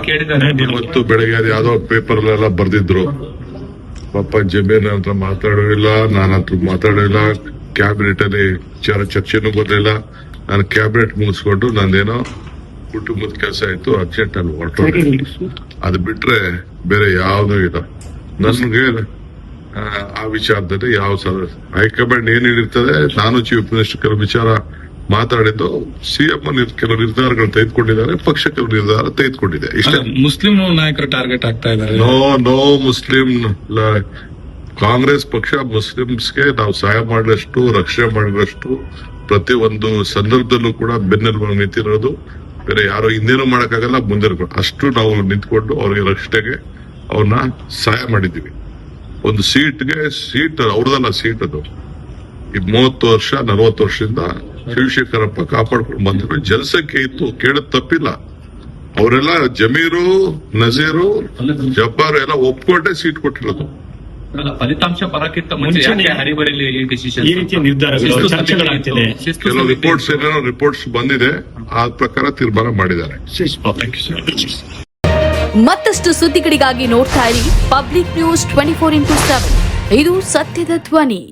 ಕೇಳಿದ್ದಾರೆ. ಇವತ್ತು ಬೆಳಗ್ಗೆ ಅದು ಯಾವ್ದೋ ಪೇಪರ್ ಅಲ್ಲೆಲ್ಲ ಬರ್ದಿದ್ರು, ಪಾಪ ಜಮೀರ್ ಹತ್ರ ಮಾತಾಡೋದಿಲ್ಲ, ನಾನು ಹತ್ರ ಮಾತಾಡೋದಿಲ್ಲ, ಕ್ಯಾಬಿನೆಟ್ ಅಲ್ಲಿ ಚರ್ಚೆನೂ ಬರ್ಲಿಲ್ಲ. ನಾನು ಕ್ಯಾಬಿನೆಟ್ ಮುಗಿಸ್ಕೊಂಡು ನಂದೇನೋ ಕುಟುಂಬದ ಕೆಲಸ ಆಯ್ತು, ಅರ್ಜೆಂಟ್ ಅಲ್ಲಿ ಹೊರಟೋದೆ. ಅದು ಬಿಟ್ರೆ ಬೇರೆ ಯಾವ್ದು ಇಲ್ಲ ನನ್ಗೆ. ಆ ವಿಚಾರದಲ್ಲಿ ಯಾವ ಹೈಕಮಾಂಡ್ ಏನ್ ಹೇಳಿರ್ತದೆ, ನಾನು ಚೀಫ್ ಮಿನಿಸ್ಟರ್ ಕೆಲವು ವಿಚಾರ ಮಾತಾಡಿದ್ದು, ಸಿಎಂ ಕೆಲವು ನಿರ್ಧಾರಗಳು ತೆಗೆದುಕೊಂಡಿದ್ದಾರೆ, ಪಕ್ಷ ಕೆಲವು ನಿರ್ಧಾರ ತೆಗೆದುಕೊಂಡಿದೆ. ಇಷ್ಟ ಮುಸ್ಲಿಂ ನಾಯಕರು ಟಾರ್ಗೆಟ್ ಆಗ್ತಾ ಇದ್ದಾರೆ. ನೋ ಮುಸ್ಲಿಂ ಕಾಂಗ್ರೆಸ್ ಪಕ್ಷ ಮುಸ್ಲಿಮ್ಸ್ಗೆ ನಾವು ಸಹಾಯ ಮಾಡಿದಷ್ಟು, ರಕ್ಷಣೆ ಮಾಡಿದಷ್ಟು ಪ್ರತಿ ಒಂದು ಸಂದರ್ಭದಲ್ಲೂ ಕೂಡ ಬೆನ್ನೆಲುಬಾಗಿ ನಿಂತಿರೋದು. ಬೇರೆ ಯಾರೋ ಹಿಂದೇನೂ ಮಾಡಕ್ಕಾಗಲ್ಲ, ಮುಂದೆ ಅಷ್ಟು ನಾವು ನಿಂತ್ಕೊಂಡು ಅವ್ರಿಗೆ ರಕ್ಷಣೆಗೆ ಅವ್ರನ್ನ ಸಹಾಯ ಮಾಡಿದೀವಿ. ಒಂದು ಸೀಟ್ ಅವ್ರದಲ್ಲ, ಸೀಟ್ ಅದು ಈ 30 ವರ್ಷ 40 ವರ್ಷದಿಂದ ಶಿವಶೇಖರಪ್ಪ ಕಾಪಾಡ್ಕೊಂಡು ಬಂದಿರೋ ಜನಸಂಖ್ಯೆ ಇತ್ತು, ಕೇಳದ್ ತಪ್ಪಿಲ್ಲ. ಅವರೆಲ್ಲ ಜಮೀರು, ನಜೀರು, ಜಬ್ಬಾರು ಎಲ್ಲ ಒಪ್ಕೊಂಡೇ ಸೀಟ್ ಕೊಟ್ಟಿರೋದು. ಫಲಿತಾಂಶ ಬರಕ್ಕಿಂತ ಮುಂಚೆ ಹರಿಬರಿಲಿ ಈ ರೀತಿಯ ನಿರ್ಧಾರಗಳು ಚರ್ಚೆಗಳಾಗ್ತಿದೆ. ಕೆಲವು ರಿಪೋರ್ಟ್ಸ್ ಬಂದಿದೆ, ಆ ಪ್ರಕಾರ ತೀರ್ಮಾನ ಮಾಡಿದ್ದಾರೆ. ಮತ್ತಷ್ಟು ಸುದ್ದಿಗಳಿಗಾಗಿ ನೋಡ್ತಾ ಇರಿ ಪಬ್ಲಿಕ್ ನ್ಯೂಸ್ 24x7. ಇದು ಸತ್ಯದ ಧ್ವನಿ.